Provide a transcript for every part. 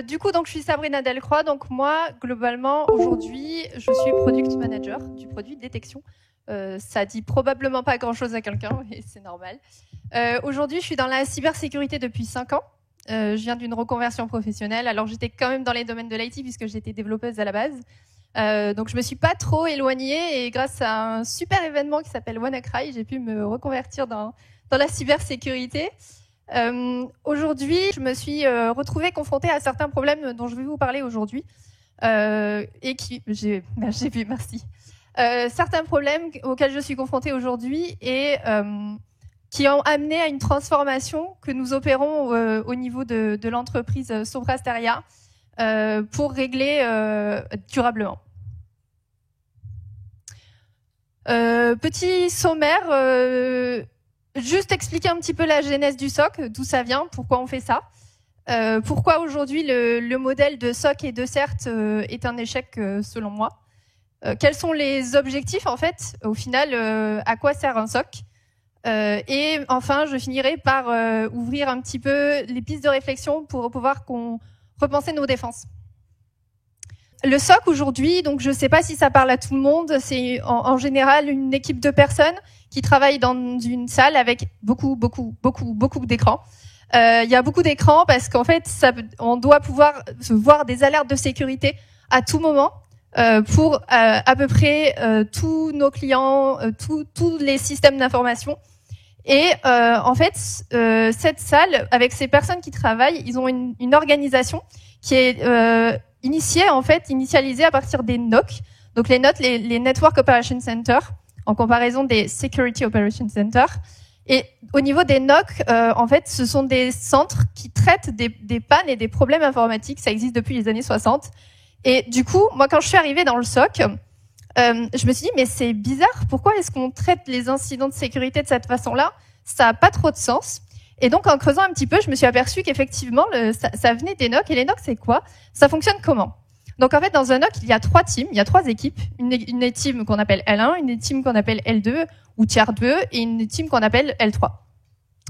Du coup, donc je suis Sabrina Delcroix. Donc moi, globalement, aujourd'hui, je suis product manager du produit détection. Ça dit probablement pas grand-chose à quelqu'un, et c'est normal. Aujourd'hui, je suis dans la cybersécurité depuis 5 ans. Je viens d'une reconversion professionnelle. Alors j'étais quand même dans les domaines de l'IT puisque j'étais développeuse à la base. Donc je me suis pas trop éloignée, et grâce à un super événement qui s'appelle WannaCry, j'ai pu me reconvertir dans la cybersécurité. Aujourd'hui, je me suis retrouvée confrontée à certains problèmes dont je vais vous parler aujourd'hui, et qui j'ai vu, merci. Certains problèmes auxquels je suis confrontée aujourd'hui et qui ont amené à une transformation que nous opérons au niveau de l'entreprise Sopra Steria pour régler durablement. Petit sommaire, juste expliquer un petit peu la genèse du SOC, d'où ça vient, pourquoi on fait ça. Pourquoi aujourd'hui le modèle de SOC et de CERT est un échec selon moi. Quels sont les objectifs en fait, au final, à quoi sert un SOC. Et enfin, je finirai par ouvrir un petit peu les pistes de réflexion pour pouvoir repenser nos défenses. Le SOC aujourd'hui, donc je ne sais pas si ça parle à tout le monde, c'est en général une équipe de personnes qui travaillent dans une salle avec beaucoup d'écrans. Il y a beaucoup d'écrans parce qu'en fait, on doit pouvoir voir des alertes de sécurité à tout moment pour à peu près tous nos clients, tous les systèmes d'information. Et en fait, cette salle, avec ces personnes qui travaillent, ils ont une organisation qui est initialisée à partir des NOC. Donc les NOC, les Network Operations Center, en comparaison des Security Operations Center. Et au niveau des NOC, en fait, ce sont des centres qui traitent des pannes et des problèmes informatiques. Ça existe depuis les années 60. Et du coup, moi, quand je suis arrivée dans le SOC, je me suis dit, mais c'est bizarre, pourquoi est-ce qu'on traite les incidents de sécurité de cette façon-là? Ça n'a pas trop de sens. Et donc, en creusant un petit peu, je me suis aperçue qu'effectivement, ça venait des NOC. Et les NOC, c'est quoi? Ça fonctionne comment? Donc, en fait, dans un NOC, il y a 3 teams, il y a 3 équipes. Une team qu'on appelle L1, une team qu'on appelle L2 ou tiers 2 et une team qu'on appelle L3.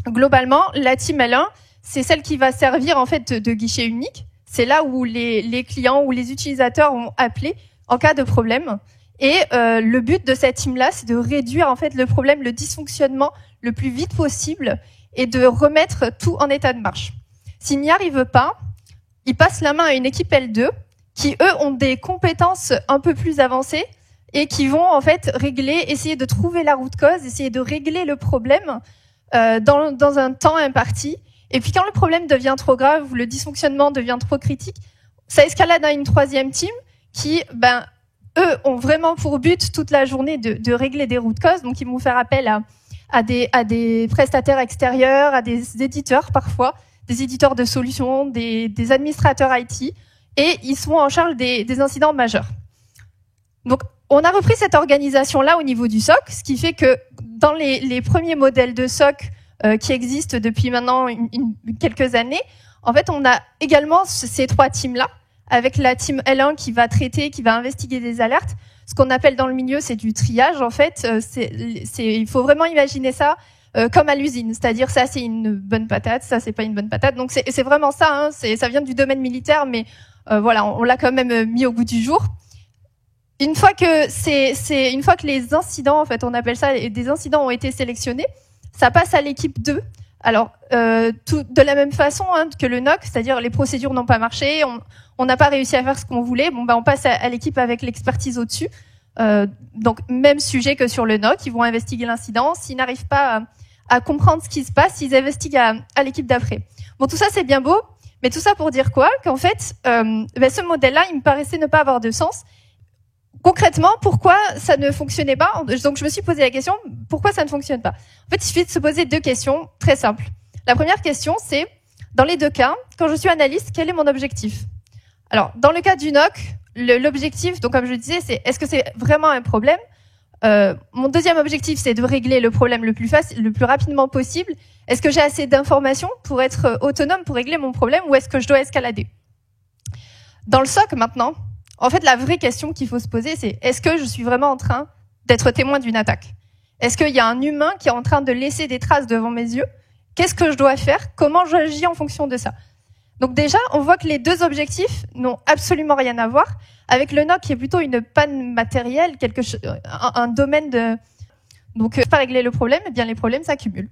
Globalement, la team L1, c'est celle qui va servir en fait de guichet unique. C'est là où les clients ou les utilisateurs vont appeler en cas de problème. Et le but de cette team-là, c'est de réduire en fait le problème, le dysfonctionnement le plus vite possible et de remettre tout en état de marche. S'ils n'y arrivent pas, ils passent la main à une équipe L2 qui, eux, ont des compétences un peu plus avancées et qui vont en fait essayer de trouver la root cause, essayer de régler le problème dans un temps imparti. Et puis quand le problème devient trop grave ou le dysfonctionnement devient trop critique, ça escalade à une 3e team qui, eux, ont vraiment pour but toute la journée de régler des root causes. Donc ils vont faire appel à des prestataires extérieurs, à des éditeurs parfois, des éditeurs de solutions, des administrateurs IT, et ils sont en charge des incidents majeurs. Donc on a repris cette organisation-là au niveau du SOC, ce qui fait que dans les premiers modèles de SOC qui existent depuis maintenant quelques années, en fait on a également ces 3 teams-là, avec la team L1 qui va traiter, qui va investiguer des alertes. Ce qu'on appelle dans le milieu, c'est du triage, en fait. Il faut vraiment imaginer ça comme à l'usine. C'est-à-dire, ça, c'est une bonne patate, ça, c'est pas une bonne patate. Donc, c'est vraiment ça, hein. Ça vient du domaine militaire, mais voilà, on l'a quand même mis au goût du jour. Une fois que les incidents, en fait, on appelle ça, des incidents ont été sélectionnés, ça passe à l'équipe 2. Alors, de la même façon que le NOC, c'est-à-dire les procédures n'ont pas marché, on n'a pas réussi à faire ce qu'on voulait, on passe à l'équipe avec l'expertise au-dessus. Donc, même sujet que sur le NOC, ils vont investiguer l'incident. S'ils n'arrivent pas à comprendre ce qui se passe, ils investiguent à l'équipe d'après. Bon, tout ça, c'est bien beau, mais tout ça pour dire quoi? Qu'en fait, ce modèle-là, il me paraissait ne pas avoir de sens. Concrètement, pourquoi ça ne fonctionnait pas? Donc, je me suis posé la question, pourquoi ça ne fonctionne pas? En fait, il suffit de se poser 2 questions très simples. La première question, c'est, dans les 2 cas, quand je suis analyste, quel est mon objectif? Alors, dans le cas du NOC, l'objectif, donc comme je le disais, c'est est-ce que c'est vraiment un problème? Mon deuxième objectif, c'est de régler le problème le plus rapidement possible. Est-ce que j'ai assez d'informations pour être autonome, pour régler mon problème, ou est-ce que je dois escalader? Dans le SOC, maintenant, en fait, la vraie question qu'il faut se poser, c'est est-ce que je suis vraiment en train d'être témoin d'une attaque? Est-ce qu'il y a un humain qui est en train de laisser des traces devant mes yeux? Qu'est-ce que je dois faire? Comment j'agis en fonction de ça? Donc déjà, on voit que les deux objectifs n'ont absolument rien à voir, avec le NOC qui est plutôt une panne matérielle, un domaine de... Donc, pas régler le problème, eh bien les problèmes s'accumulent.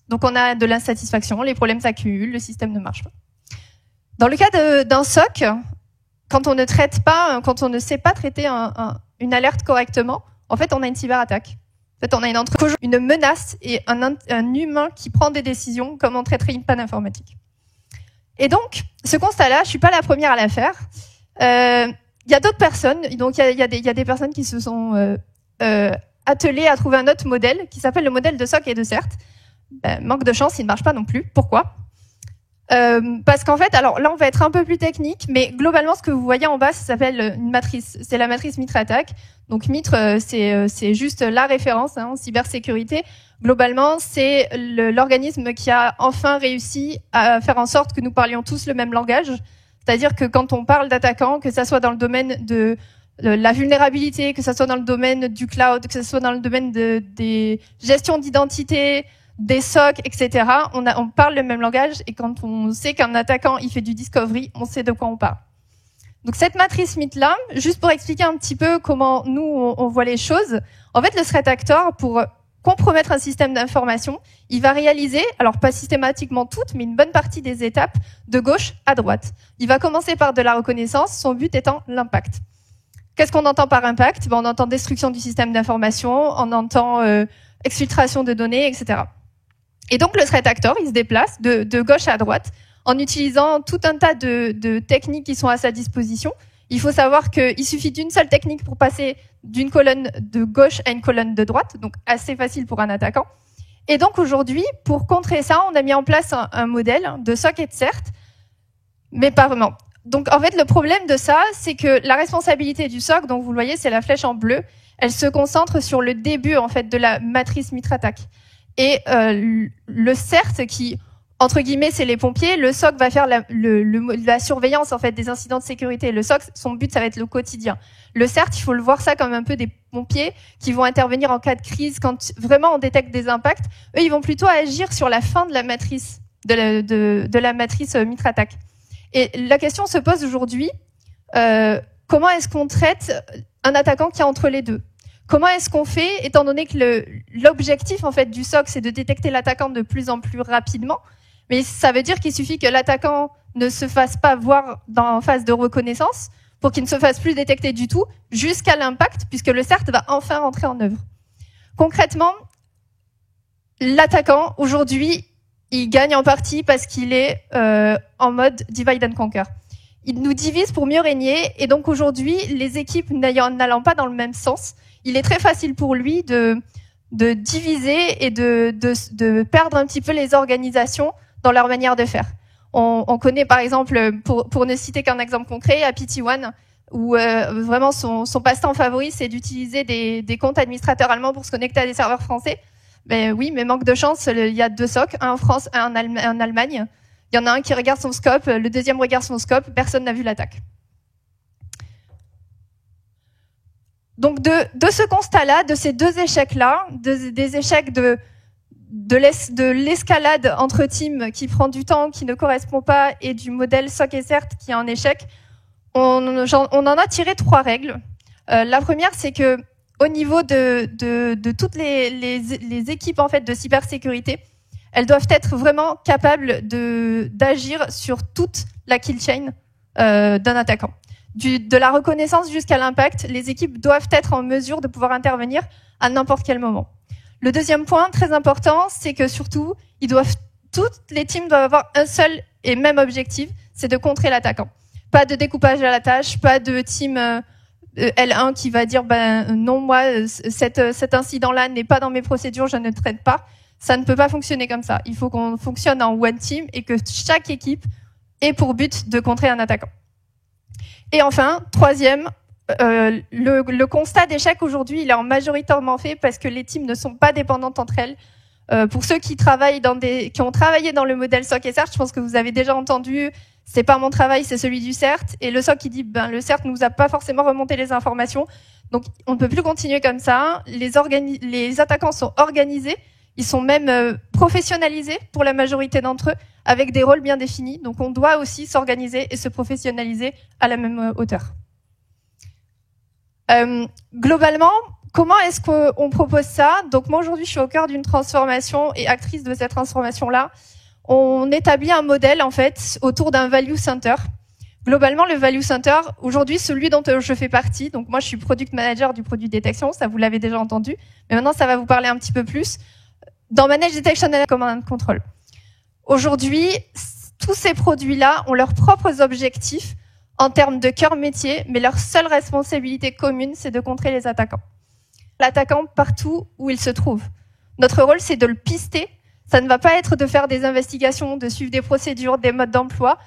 Donc on a de l'insatisfaction, les problèmes s'accumulent, le système ne marche pas. Dans le cas d'un SOC, quand on ne sait pas traiter une alerte correctement, en fait on a une cyberattaque. En fait on a une menace et un humain qui prend des décisions comme on traiterait une panne informatique. Et donc, ce constat-là, je suis pas la première à la faire. Il y a d'autres personnes, donc il y a des personnes qui se sont attelées à trouver un autre modèle qui s'appelle le modèle de SOC et de CERT. Manque de chance, il ne marche pas non plus. Pourquoi ? Parce qu'en fait, alors là, on va être un peu plus technique, mais globalement, ce que vous voyez en bas, ça s'appelle une matrice. C'est la matrice Mitre-Attaque. Donc Mitre, c'est juste la référence en cybersécurité. Globalement, c'est l'organisme qui a enfin réussi à faire en sorte que nous parlions tous le même langage. C'est-à-dire que quand on parle d'attaquants, que ça soit dans le domaine de la vulnérabilité, que ça soit dans le domaine du cloud, que ça soit dans le domaine des gestions d'identité, des SOC, etc. On parle le même langage et quand on sait qu'un attaquant il fait du discovery, on sait de quoi on parle. Donc cette matrice MIT-là, juste pour expliquer un petit peu comment nous on voit les choses, en fait le threat actor, pour compromettre un système d'information, il va réaliser, alors pas systématiquement toutes, mais une bonne partie des étapes de gauche à droite. Il va commencer par de la reconnaissance, son but étant l'impact. Qu'est-ce qu'on entend par impact ? On entend destruction du système d'information, on entend exfiltration de données, etc. Et donc le threat actor, il se déplace de gauche à droite en utilisant tout un tas de techniques qui sont à sa disposition. Il faut savoir qu'il suffit d'une seule technique pour passer d'une colonne de gauche à une colonne de droite, donc assez facile pour un attaquant. Et donc aujourd'hui, pour contrer ça, on a mis en place un modèle de SOC et de CERT, mais pas vraiment. Donc en fait, le problème de ça, c'est que la responsabilité du SOC, donc vous le voyez, c'est la flèche en bleu, elle se concentre sur le début en fait de la matrice Mitre-Attaque. Et le CERT qui, entre guillemets, c'est les pompiers. Le SOC va faire la surveillance en fait des incidents de sécurité. Le SOC, son but, ça va être le quotidien. Le CERT, il faut le voir ça comme un peu des pompiers qui vont intervenir en cas de crise quand vraiment on détecte des impacts. Eux, ils vont plutôt agir sur la fin de la matrice de la matrice Mitre-Attaque. Et la question se pose aujourd'hui comment est-ce qu'on traite un attaquant qui est entre les deux ? Comment est-ce qu'on fait, étant donné que l'objectif en fait du SOC, c'est de détecter l'attaquant de plus en plus rapidement, mais ça veut dire qu'il suffit que l'attaquant ne se fasse pas voir en phase de reconnaissance pour qu'il ne se fasse plus détecter du tout jusqu'à l'impact, puisque le CERT va enfin rentrer en œuvre. Concrètement, l'attaquant aujourd'hui, il gagne en partie parce qu'il est en mode divide and conquer. Il nous divise pour mieux régner, et donc aujourd'hui, les équipes n'allant pas dans le même sens, il est très facile pour lui de diviser et de perdre un petit peu les organisations dans leur manière de faire. On connaît par exemple, pour ne citer qu'un exemple concret, Happy One, où vraiment son passe-temps favori, c'est d'utiliser des comptes administrateurs allemands pour se connecter à des serveurs français. Mais oui, mais manque de chance, il y a deux SOC, un en France, un en Allemagne. Il y en a un qui regarde son scope, le deuxième regarde son scope, personne n'a vu l'attaque. Donc de ce constat-là, de ces deux échecs-là, des échecs de l'escalade entre teams qui prend du temps, qui ne correspond pas, et du modèle SOC et CERT qui est un échec, on en a tiré 3 règles. La première, c'est que au niveau de toutes les équipes en fait de cybersécurité, elles doivent être vraiment capables d'agir sur toute la kill chain d'un attaquant. De la reconnaissance jusqu'à l'impact, les équipes doivent être en mesure de pouvoir intervenir à n'importe quel moment. Le deuxième point, très important, c'est que surtout, toutes les teams doivent avoir un seul et même objectif, c'est de contrer l'attaquant. Pas de découpage à la tâche, pas de team L1 qui va dire non, moi, cet incident-là n'est pas dans mes procédures, je ne traite pas. Ça ne peut pas fonctionner comme ça. Il faut qu'on fonctionne en one team et que chaque équipe ait pour but de contrer un attaquant. Et enfin, troisième, le constat d'échec aujourd'hui, il est en majoritairement fait parce que les teams ne sont pas dépendantes entre elles. Pour ceux qui ont travaillé dans le modèle SOC et CERT, je pense que vous avez déjà entendu, c'est pas mon travail, c'est celui du CERT. Et le SOC qui dit, le CERT nous a pas forcément remonté les informations, donc on ne peut plus continuer comme ça. Les attaquants sont organisés, ils sont même professionnalisés pour la majorité d'entre eux, avec des rôles bien définis. Donc on doit aussi s'organiser et se professionnaliser à la même hauteur. Globalement, comment est-ce qu'on propose ça? Donc moi aujourd'hui je suis au cœur d'une transformation et actrice de cette transformation-là. On établit un modèle en fait autour d'un value center. Globalement, le value center, aujourd'hui, celui dont je fais partie, donc moi je suis product manager du produit détection, ça vous l'avez déjà entendu, mais maintenant ça va vous parler un petit peu plus. Dans Manage Detection and Command and Control. Aujourd'hui, tous ces produits-là ont leurs propres objectifs en termes de cœur métier, mais leur seule responsabilité commune, c'est de contrer les attaquants. L'attaquant partout où il se trouve. Notre rôle, c'est de le pister. Ça ne va pas être de faire des investigations, de suivre des procédures, des modes d'emploi.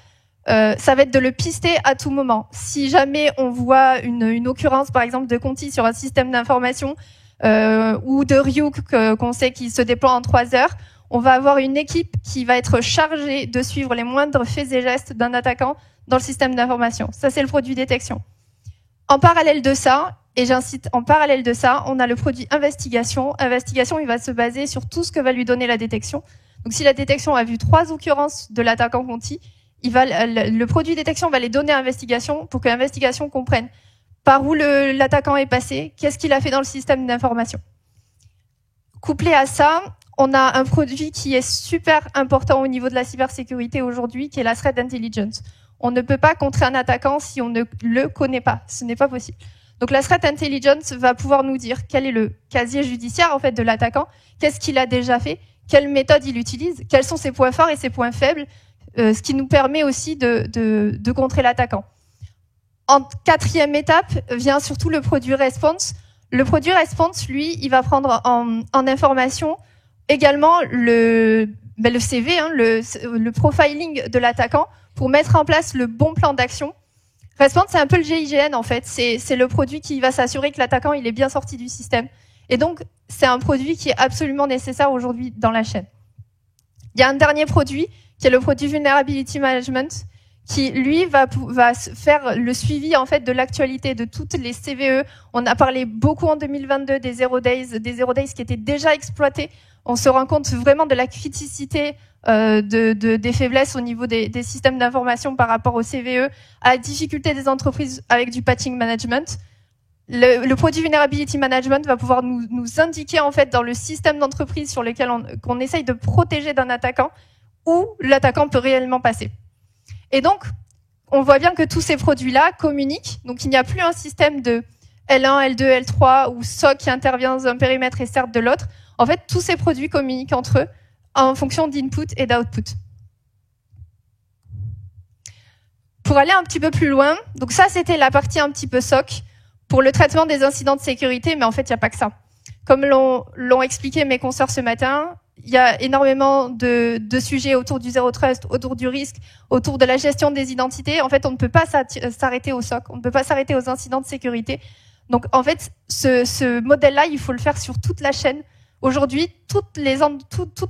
Ça va être de le pister à tout moment. Si jamais on voit une occurrence, par exemple, de Conti sur un système d'information ou de Ryuk qu'on sait qu'il se déploie en 3 heures, on va avoir une équipe qui va être chargée de suivre les moindres faits et gestes d'un attaquant dans le système d'information. Ça, c'est le produit détection. En parallèle de ça, et j'incite, en parallèle de ça, on a le produit investigation. Investigation, il va se baser sur tout ce que va lui donner la détection. Donc si la détection a vu 3 occurrences de l'attaquant Conti, le produit détection va les donner à investigation pour que l'investigation comprenne par où l'attaquant est passé, qu'est-ce qu'il a fait dans le système d'information. Couplé à ça, on a un produit qui est super important au niveau de la cybersécurité aujourd'hui, qui est la Threat Intelligence. On ne peut pas contrer un attaquant si on ne le connaît pas. Ce n'est pas possible. Donc la Threat Intelligence va pouvoir nous dire quel est le casier judiciaire en fait de l'attaquant, qu'est-ce qu'il a déjà fait, quelle méthode il utilise, quels sont ses points forts et ses points faibles, ce qui nous permet aussi de contrer l'attaquant. En 4e étape vient surtout le produit Response. Le produit Response, lui, il va prendre en information également le CV, hein, le profiling de l'attaquant pour mettre en place le bon plan d'action. Response, c'est un peu le GIGN en fait. C'est le produit qui va s'assurer que l'attaquant il est bien sorti du système. Et donc, c'est un produit qui est absolument nécessaire aujourd'hui dans la chaîne. Il y a un dernier produit qui est le produit Vulnerability Management, qui lui va faire le suivi en fait de l'actualité de toutes les CVE. On a parlé beaucoup en 2022 des Zero Days qui étaient déjà exploités. On se rend compte vraiment de la criticité des faiblesses au niveau des systèmes d'information par rapport aux CVE, à la difficulté des entreprises avec du patching management. Le produit Vulnerability Management va pouvoir nous indiquer en fait dans le système d'entreprise sur lequel qu'on essaye de protéger d'un attaquant où l'attaquant peut réellement passer. Et donc, on voit bien que tous ces produits-là communiquent. Donc, il n'y a plus un système de L1, L2, L3 ou SOC qui intervient dans un périmètre et CERT de l'autre. En fait, tous ces produits communiquent entre eux en fonction d'input et d'output. Pour aller un petit peu plus loin, donc ça, c'était la partie un petit peu SOC pour le traitement des incidents de sécurité, mais en fait, il n'y a pas que ça. Comme l'ont expliqué mes consoeurs ce matin, il y a énormément de sujets autour du Zero Trust, autour du risque, autour de la gestion des identités. En fait, on ne peut pas s'arrêter au SOC, on ne peut pas s'arrêter aux incidents de sécurité. Donc, en fait, ce modèle-là, il faut le faire sur toute la chaîne. Aujourd'hui, toutes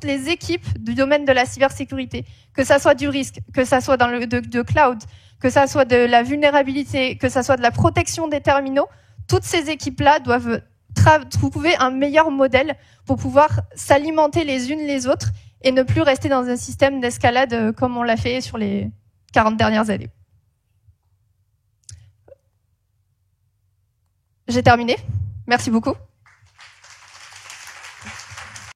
les équipes du domaine de la cybersécurité, que ça soit du risque, que ça soit dans de cloud, que ça soit de la vulnérabilité, que ça soit de la protection des terminaux, toutes ces équipes-là doivent trouver un meilleur modèle pour pouvoir s'alimenter les unes les autres et ne plus rester dans un système d'escalade comme on l'a fait sur les 40 dernières années. J'ai terminé. Merci beaucoup.